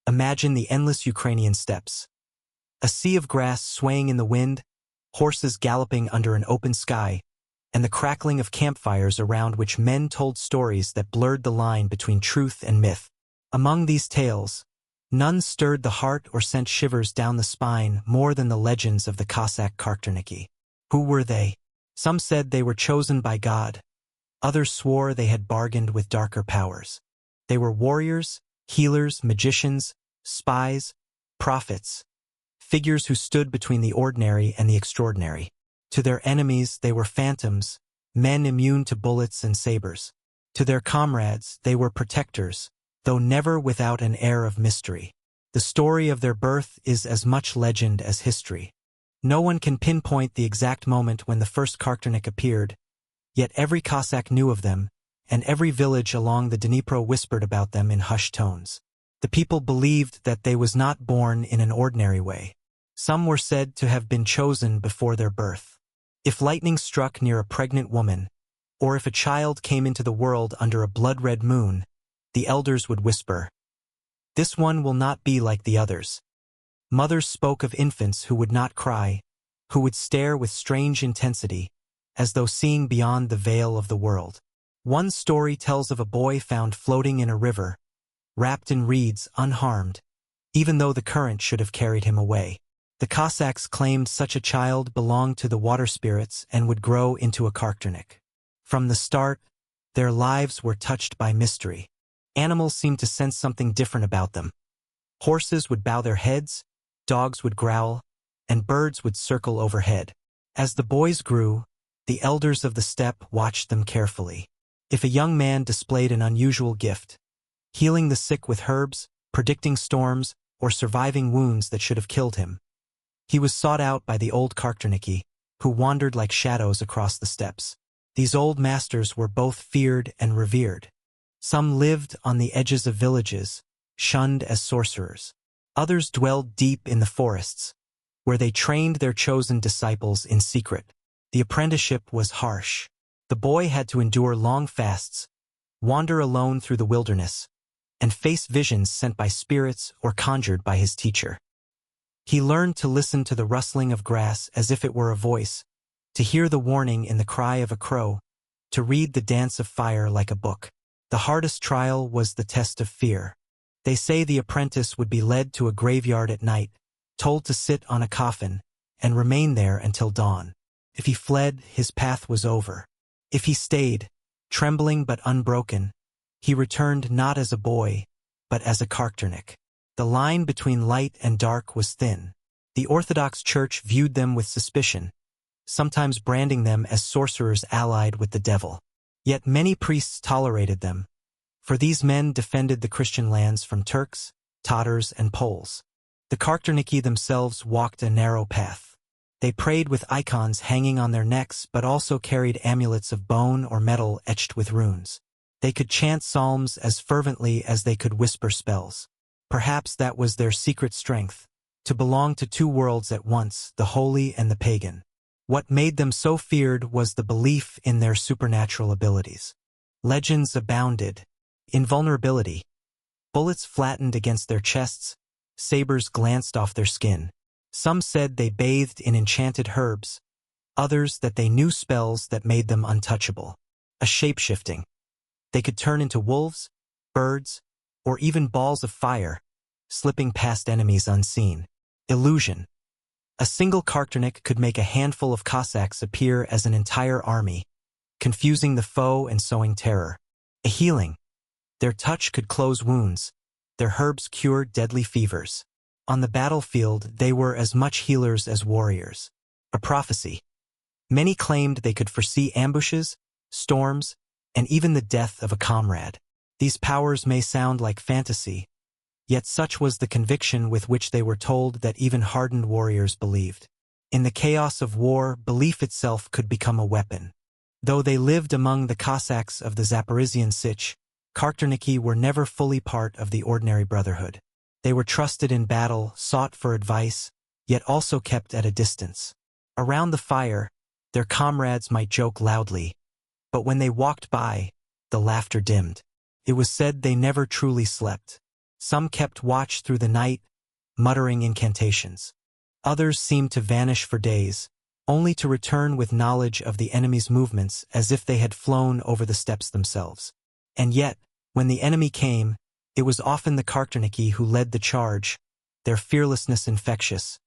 Imagine the endless Ukrainian steppes. A sea of grass swaying in the wind, horses galloping under an open sky, and the crackling of campfires around which men told stories that blurred the line between truth and myth. Among these tales, none stirred the heart or sent shivers down the spine more than the legends of the Cossack Kharkternyky. Who were they? Some said they were chosen by God. Others swore they had bargained with darker powers. They were warriors, healers, magicians, spies, prophets, figures who stood between the ordinary and the extraordinary. To their enemies, they were phantoms, men immune to bullets and sabers. To their comrades, they were protectors, though never without an air of mystery. The story of their birth is as much legend as history. No one can pinpoint the exact moment when the first Kharkternyk appeared, yet every Cossack knew of them, and every village along the Dnipro whispered about them in hushed tones. The people believed that they was not born in an ordinary way. Some were said to have been chosen before their birth. If lightning struck near a pregnant woman, or if a child came into the world under a blood-red moon, the elders would whisper, "This one will not be like the others." Mothers spoke of infants who would not cry, who would stare with strange intensity, as though seeing beyond the veil of the world. One story tells of a boy found floating in a river, wrapped in reeds, unharmed, even though the current should have carried him away. The Cossacks claimed such a child belonged to the water spirits and would grow into a Kharkternyk. From the start, their lives were touched by mystery. Animals seemed to sense something different about them. Horses would bow their heads, dogs would growl, and birds would circle overhead. As the boys grew, the elders of the steppe watched them carefully. If a young man displayed an unusual gift, healing the sick with herbs, predicting storms, or surviving wounds that should have killed him, he was sought out by the old Kharkternyky, who wandered like shadows across the steppes. These old masters were both feared and revered. Some lived on the edges of villages, shunned as sorcerers. Others dwelled deep in the forests, where they trained their chosen disciples in secret. The apprenticeship was harsh. The boy had to endure long fasts, wander alone through the wilderness, and face visions sent by spirits or conjured by his teacher. He learned to listen to the rustling of grass as if it were a voice, to hear the warning in the cry of a crow, to read the dance of fire like a book. The hardest trial was the test of fear. They say the apprentice would be led to a graveyard at night, told to sit on a coffin, and remain there until dawn. If he fled, his path was over. If he stayed, trembling but unbroken, he returned not as a boy, but as a Kharkternyk. The line between light and dark was thin. The Orthodox Church viewed them with suspicion, sometimes branding them as sorcerers allied with the devil. Yet many priests tolerated them, for these men defended the Christian lands from Turks, Tatars, and Poles. The Kharkternyky themselves walked a narrow path. They prayed with icons hanging on their necks but also carried amulets of bone or metal etched with runes. They could chant psalms as fervently as they could whisper spells. Perhaps that was their secret strength, to belong to two worlds at once, the holy and the pagan. What made them so feared was the belief in their supernatural abilities. Legends abounded. Invulnerability. Bullets flattened against their chests, sabers glanced off their skin. Some said they bathed in enchanted herbs, others that they knew spells that made them untouchable. A shape-shifting. They could turn into wolves, birds, or even balls of fire, slipping past enemies unseen. Illusion. A single Kharkternyk could make a handful of Cossacks appear as an entire army, confusing the foe and sowing terror. A healing. Their touch could close wounds, their herbs cure deadly fevers. On the battlefield, they were as much healers as warriors. A prophecy. Many claimed they could foresee ambushes, storms, and even the death of a comrade. These powers may sound like fantasy, yet such was the conviction with which they were told that even hardened warriors believed. In the chaos of war, belief itself could become a weapon. Though they lived among the Cossacks of the Zaporizhian Sich, Kharkternyky were never fully part of the ordinary brotherhood. They were trusted in battle, sought for advice, yet also kept at a distance. Around the fire, their comrades might joke loudly, but when they walked by, the laughter dimmed. It was said they never truly slept. Some kept watch through the night, muttering incantations. Others seemed to vanish for days, only to return with knowledge of the enemy's movements as if they had flown over the steppes themselves. And yet, when the enemy came, it was often the Kharkternyky who led the charge, their fearlessness infectious,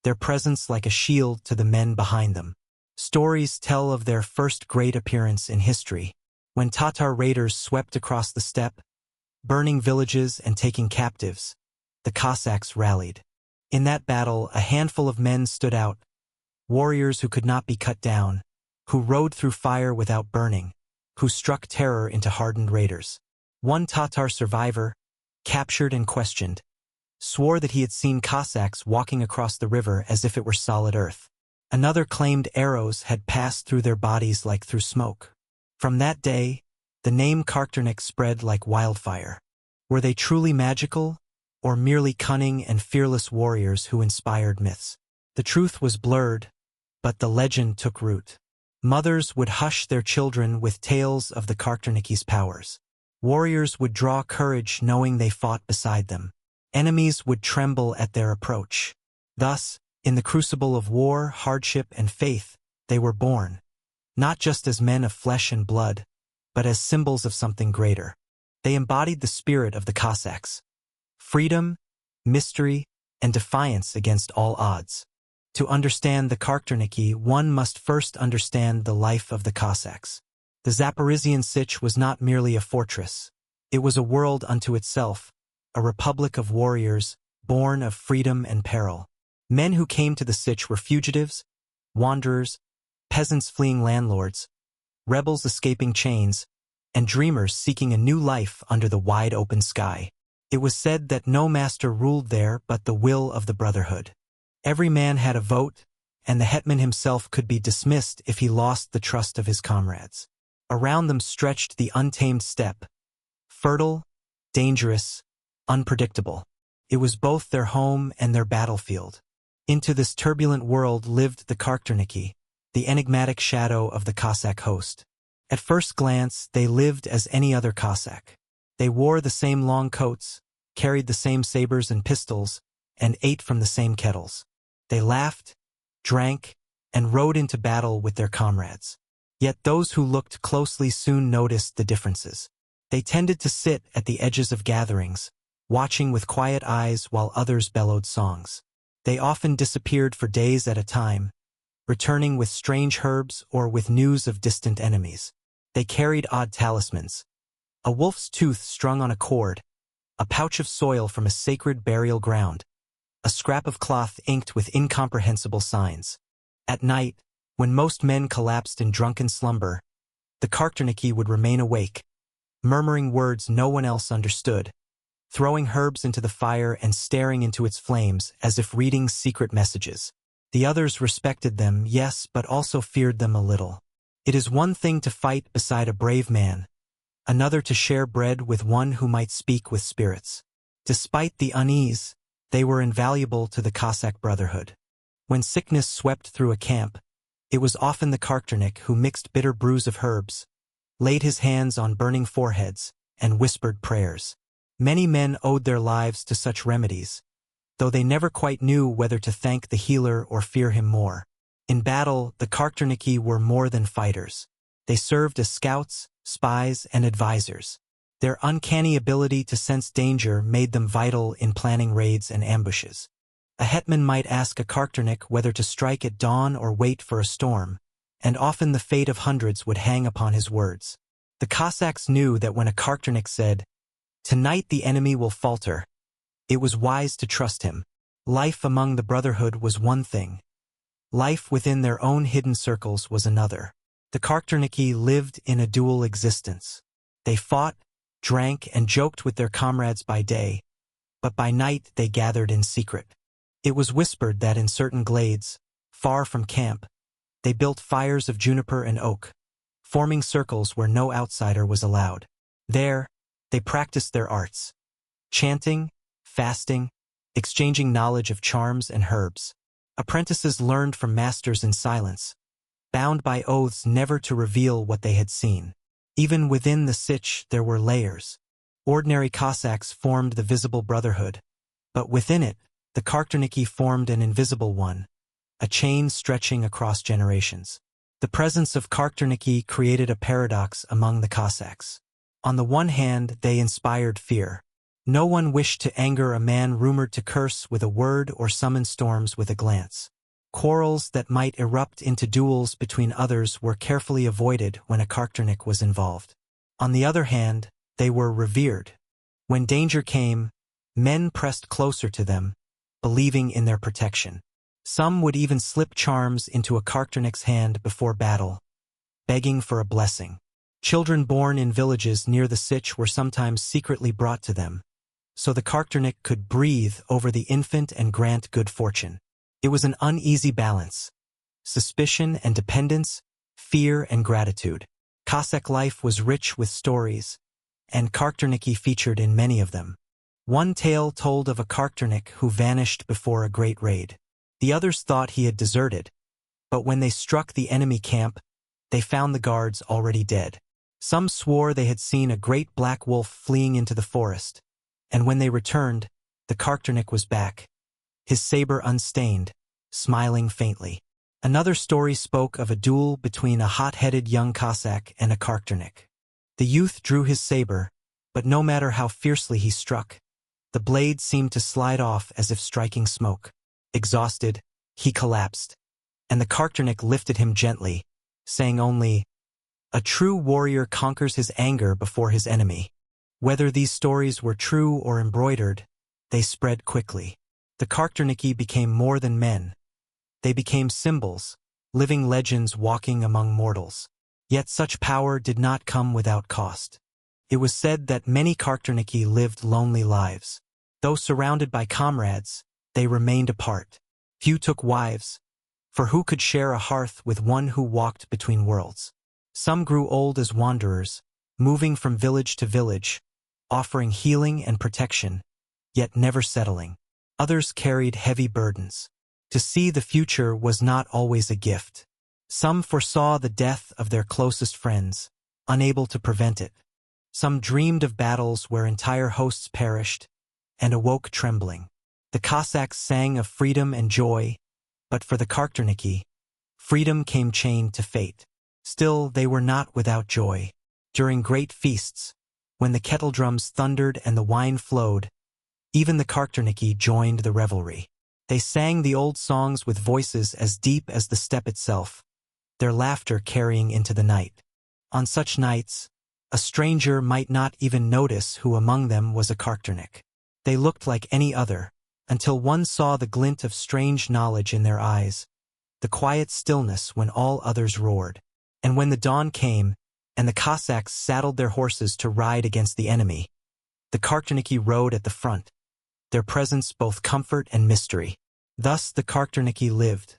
their presence like a shield to the men behind them. Stories tell of their first great appearance in history, when Tatar raiders swept across the steppe, burning villages and taking captives. The Cossacks rallied. In that battle, a handful of men stood out, warriors who could not be cut down, who rode through fire without burning, who struck terror into hardened raiders. One Tatar survivor, captured and questioned, swore that he had seen Cossacks walking across the river as if it were solid earth. Another claimed arrows had passed through their bodies like through smoke. From that day, the name Kharkternyky spread like wildfire. Were they truly magical, or merely cunning and fearless warriors who inspired myths? The truth was blurred, but the legend took root. Mothers would hush their children with tales of the Kharkternyky's powers. Warriors would draw courage knowing they fought beside them. Enemies would tremble at their approach. Thus, in the crucible of war, hardship, and faith, they were born, not just as men of flesh and blood, but as symbols of something greater. They embodied the spirit of the Cossacks: freedom, mystery, and defiance against all odds. To understand the Kharkternyky, one must first understand the life of the Cossacks. The Zaporizhian Sich was not merely a fortress. It was a world unto itself, a republic of warriors, born of freedom and peril. Men who came to the Sich were fugitives, wanderers, peasants fleeing landlords, rebels escaping chains, and dreamers seeking a new life under the wide open sky. It was said that no master ruled there but the will of the brotherhood. Every man had a vote, and the hetman himself could be dismissed if he lost the trust of his comrades. Around them stretched the untamed steppe, fertile, dangerous, unpredictable. It was both their home and their battlefield. Into this turbulent world lived the Kharkternyky, the enigmatic shadow of the Cossack host. At first glance, they lived as any other Cossack. They wore the same long coats, carried the same sabers and pistols, and ate from the same kettles. They laughed, drank, and rode into battle with their comrades. Yet those who looked closely soon noticed the differences. They tended to sit at the edges of gatherings, watching with quiet eyes while others bellowed songs. They often disappeared for days at a time, returning with strange herbs or with news of distant enemies. They carried odd talismans: a wolf's tooth strung on a cord, a pouch of soil from a sacred burial ground, a scrap of cloth inked with incomprehensible signs. At night, when most men collapsed in drunken slumber, the Kharkternyky would remain awake, murmuring words no one else understood, throwing herbs into the fire and staring into its flames as if reading secret messages. The others respected them, yes, but also feared them a little. It is one thing to fight beside a brave man, another to share bread with one who might speak with spirits. Despite the unease, they were invaluable to the Cossack brotherhood. When sickness swept through a camp, it was often the Kharkternyky who mixed bitter brews of herbs, laid his hands on burning foreheads, and whispered prayers. Many men owed their lives to such remedies, though they never quite knew whether to thank the healer or fear him more. In battle, the Kharkternyky were more than fighters. They served as scouts, spies, and advisors. Their uncanny ability to sense danger made them vital in planning raids and ambushes. A hetman might ask a Kharkternyky whether to strike at dawn or wait for a storm, and often the fate of hundreds would hang upon his words. The Cossacks knew that when a Kharkternyky said, "Tonight the enemy will falter," it was wise to trust him. Life among the brotherhood was one thing. Life within their own hidden circles was another. The Kharkternyky lived in a dual existence. They fought, drank, and joked with their comrades by day, but by night they gathered in secret. It was whispered that in certain glades, far from camp, they built fires of juniper and oak, forming circles where no outsider was allowed. There, they practiced their arts, chanting, fasting, exchanging knowledge of charms and herbs. Apprentices learned from masters in silence, bound by oaths never to reveal what they had seen. Even within the Sich there were layers. Ordinary Cossacks formed the visible brotherhood, but within it, the Kharkternyky formed an invisible one, a chain stretching across generations. The presence of Kharkternyky created a paradox among the Cossacks. On the one hand, they inspired fear. No one wished to anger a man rumored to curse with a word or summon storms with a glance. Quarrels that might erupt into duels between others were carefully avoided when a Kharkternyk was involved. On the other hand, they were revered. When danger came, men pressed closer to them, believing in their protection. Some would even slip charms into a Kharkternyk's hand before battle, begging for a blessing. Children born in villages near the Sich were sometimes secretly brought to them, so the Kharkternyk could breathe over the infant and grant good fortune. It was an uneasy balance: suspicion and dependence, fear and gratitude. Cossack life was rich with stories, and Kharkternyky featured in many of them. One tale told of a Kharkternyk who vanished before a great raid. The others thought he had deserted, but when they struck the enemy camp, they found the guards already dead. Some swore they had seen a great black wolf fleeing into the forest, and when they returned, the Kharkternyk was back, his saber unstained, smiling faintly. Another story spoke of a duel between a hot-headed young Cossack and a Kharkternyk. The youth drew his saber, but no matter how fiercely he struck, the blade seemed to slide off as if striking smoke. Exhausted, he collapsed, and the Kharkternyk lifted him gently, saying only, "A true warrior conquers his anger before his enemy." Whether these stories were true or embroidered, they spread quickly. The Kharkternyky became more than men. They became symbols, living legends walking among mortals. Yet such power did not come without cost. It was said that many Kharkternyky lived lonely lives. Though surrounded by comrades, they remained apart. Few took wives, for who could share a hearth with one who walked between worlds? Some grew old as wanderers, moving from village to village, offering healing and protection, yet never settling. Others carried heavy burdens. To see the future was not always a gift. Some foresaw the death of their closest friends, unable to prevent it. Some dreamed of battles where entire hosts perished, and awoke trembling. The Cossacks sang of freedom and joy, but for the Kharkternyky, freedom came chained to fate. Still, they were not without joy. During great feasts, when the kettle drums thundered and the wine flowed, even the Kharkternyky joined the revelry. They sang the old songs with voices as deep as the steppe itself, their laughter carrying into the night. On such nights, a stranger might not even notice who among them was a Kharkternyk. They looked like any other, until one saw the glint of strange knowledge in their eyes, the quiet stillness when all others roared. And when the dawn came, and the Cossacks saddled their horses to ride against the enemy, the Kharkternyky rode at the front, their presence both comfort and mystery. Thus the Kharkternyky lived,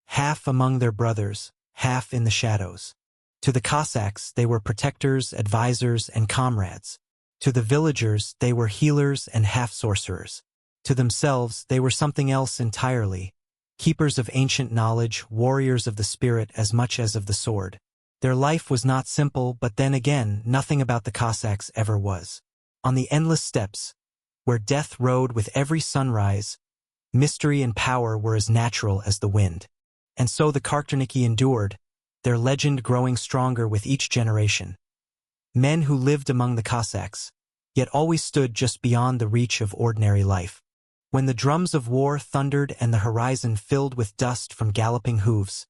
half among their brothers, half in the shadows. To the Cossacks, they were protectors, advisors, and comrades. To the villagers, they were healers and half-sorcerers. To themselves, they were something else entirely, keepers of ancient knowledge, warriors of the spirit as much as of the sword. Their life was not simple, but then again, nothing about the Cossacks ever was. On the endless steppes, where death rode with every sunrise, mystery and power were as natural as the wind. And so the Kharkternyky endured, their legend growing stronger with each generation. Men who lived among the Cossacks, yet always stood just beyond the reach of ordinary life. When the drums of war thundered and the horizon filled with dust from galloping hooves,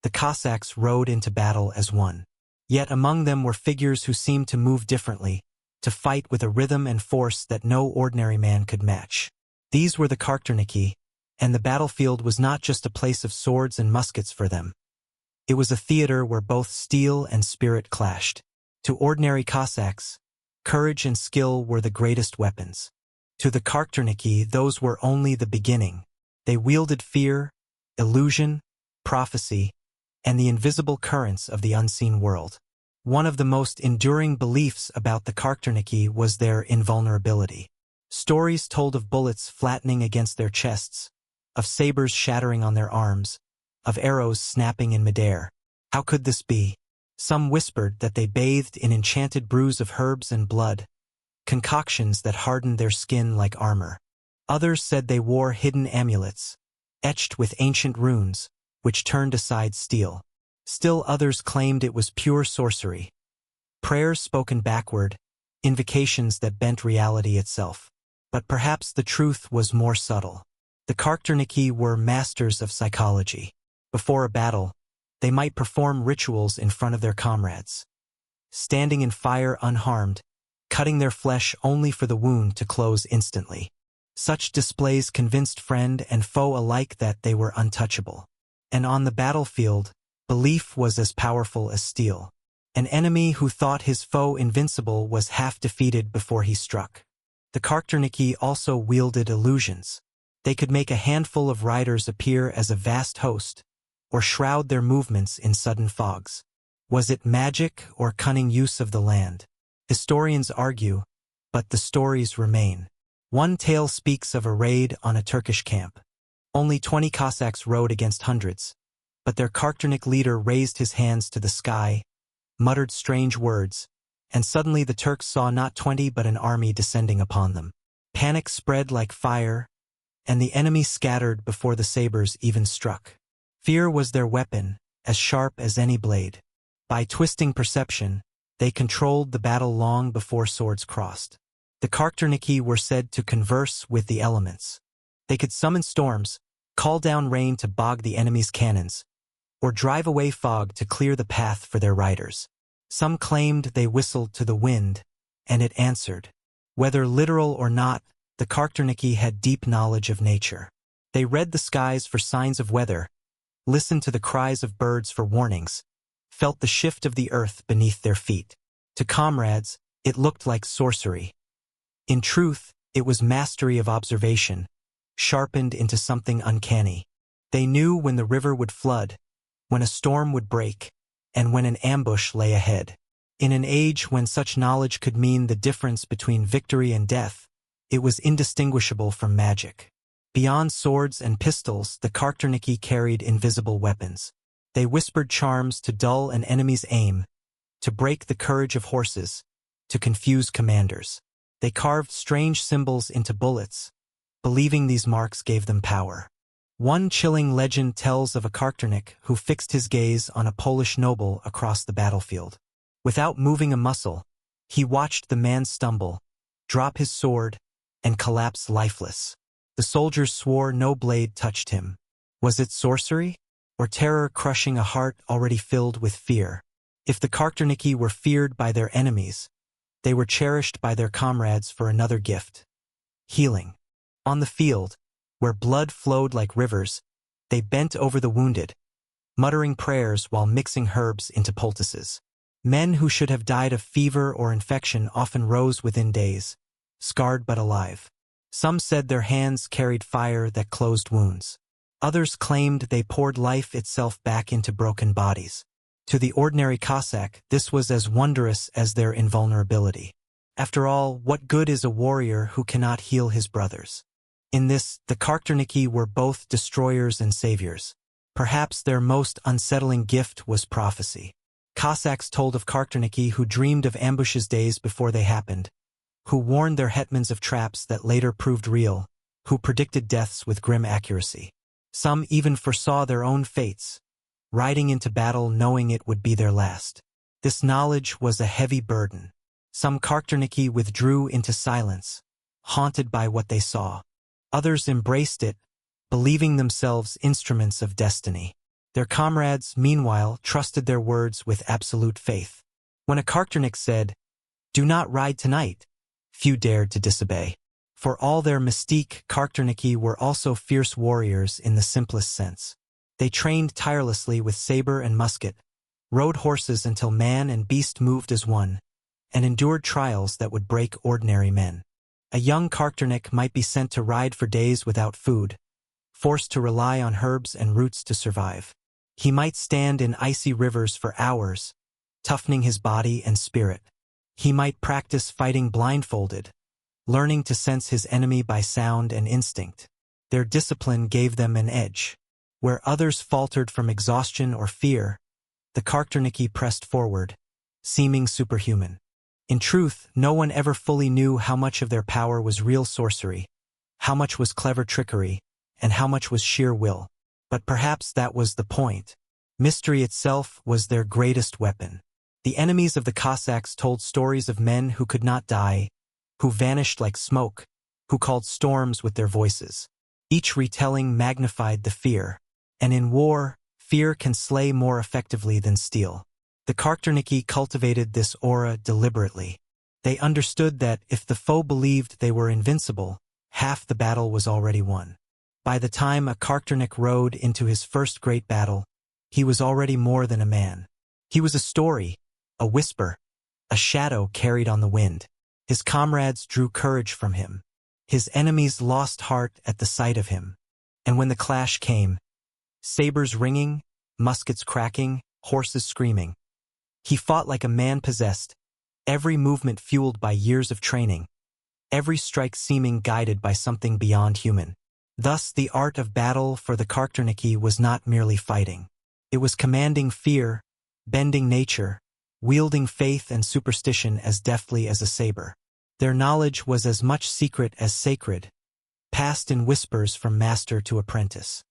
the Cossacks rode into battle as one. Yet among them were figures who seemed to move differently, to fight with a rhythm and force that no ordinary man could match. These were the Kharkternyky, and the battlefield was not just a place of swords and muskets for them. It was a theater where both steel and spirit clashed. To ordinary Cossacks, courage and skill were the greatest weapons. To the Kharkternyky, those were only the beginning. They wielded fear, illusion, prophecy, and the invisible currents of the unseen world. One of the most enduring beliefs about the Kharkternyky was their invulnerability. Stories told of bullets flattening against their chests, of sabers shattering on their arms, of arrows snapping in midair. How could this be? Some whispered that they bathed in enchanted brews of herbs and blood, concoctions that hardened their skin like armor. Others said they wore hidden amulets, etched with ancient runes, which turned aside steel. Still others claimed it was pure sorcery, prayers spoken backward, invocations that bent reality itself. But perhaps the truth was more subtle. The Kharkternyky were masters of psychology. Before a battle, they might perform rituals in front of their comrades, standing in fire unharmed, cutting their flesh only for the wound to close instantly. Such displays convinced friend and foe alike that they were untouchable. And on the battlefield, belief was as powerful as steel. An enemy who thought his foe invincible was half defeated before he struck. The Kharkternyky also wielded illusions. They could make a handful of riders appear as a vast host, or shroud their movements in sudden fogs. Was it magic or cunning use of the land? Historians argue, but the stories remain. One tale speaks of a raid on a Turkish camp. Only 20 Cossacks rode against hundreds, but their Kharkternyk leader raised his hands to the sky, muttered strange words, and suddenly the Turks saw not 20 but an army descending upon them. Panic spread like fire, and the enemy scattered before the sabers even struck. Fear was their weapon, as sharp as any blade. By twisting perception, they controlled the battle long before swords crossed. The Kharkternyky were said to converse with the elements. They could summon storms, call down rain to bog the enemy's cannons, or drive away fog to clear the path for their riders. Some claimed they whistled to the wind, and it answered. Whether literal or not, the Kharkternyky had deep knowledge of nature. They read the skies for signs of weather, listened to the cries of birds for warnings, felt the shift of the earth beneath their feet. To comrades, it looked like sorcery. In truth, it was mastery of observation, sharpened into something uncanny. They knew when the river would flood, when a storm would break, and when an ambush lay ahead. In an age when such knowledge could mean the difference between victory and death, it was indistinguishable from magic. Beyond swords and pistols, the Kharkternyky carried invisible weapons. They whispered charms to dull an enemy's aim, to break the courage of horses, to confuse commanders. They carved strange symbols into bullets, believing these marks gave them power. One chilling legend tells of a Kharkternyk who fixed his gaze on a Polish noble across the battlefield. Without moving a muscle, he watched the man stumble, drop his sword, and collapse lifeless. The soldiers swore no blade touched him. Was it sorcery, or terror crushing a heart already filled with fear? If the Kharkternyky were feared by their enemies, they were cherished by their comrades for another gift: healing. On the field, where blood flowed like rivers, they bent over the wounded, muttering prayers while mixing herbs into poultices. Men who should have died of fever or infection often rose within days, scarred but alive. Some said their hands carried fire that closed wounds. Others claimed they poured life itself back into broken bodies. To the ordinary Cossack, this was as wondrous as their invulnerability. After all, what good is a warrior who cannot heal his brothers? In this, the Kharkternyky were both destroyers and saviors. Perhaps their most unsettling gift was prophecy. Cossacks told of Kharkternyky who dreamed of ambushes days before they happened, who warned their hetmans of traps that later proved real, who predicted deaths with grim accuracy. Some even foresaw their own fates, riding into battle knowing it would be their last. This knowledge was a heavy burden. Some Kharkternyky withdrew into silence, haunted by what they saw. Others embraced it, believing themselves instruments of destiny. Their comrades, meanwhile, trusted their words with absolute faith. When a Kharkternyk said, "Do not ride tonight," few dared to disobey. For all their mystique, Kharkternyky were also fierce warriors in the simplest sense. They trained tirelessly with saber and musket, rode horses until man and beast moved as one, and endured trials that would break ordinary men. A young Kharkternyk might be sent to ride for days without food, forced to rely on herbs and roots to survive. He might stand in icy rivers for hours, toughening his body and spirit. He might practice fighting blindfolded, learning to sense his enemy by sound and instinct. Their discipline gave them an edge. Where others faltered from exhaustion or fear, the Kharkternyky pressed forward, seeming superhuman. In truth, no one ever fully knew how much of their power was real sorcery, how much was clever trickery, and how much was sheer will. But perhaps that was the point. Mystery itself was their greatest weapon. The enemies of the Cossacks told stories of men who could not die, who vanished like smoke, who called storms with their voices. Each retelling magnified the fear. And in war, fear can slay more effectively than steel. The Kharkternyky cultivated this aura deliberately. They understood that if the foe believed they were invincible, half the battle was already won. By the time a Kharkternyk rode into his first great battle, he was already more than a man. He was a story, a whisper, a shadow carried on the wind. His comrades drew courage from him. His enemies lost heart at the sight of him. And when the clash came, sabers ringing, muskets cracking, horses screaming, he fought like a man possessed, every movement fueled by years of training, every strike seeming guided by something beyond human. Thus, the art of battle for the Kharkternyky was not merely fighting. It was commanding fear, bending nature, wielding faith and superstition as deftly as a saber. Their knowledge was as much secret as sacred, passed in whispers from master to apprentice.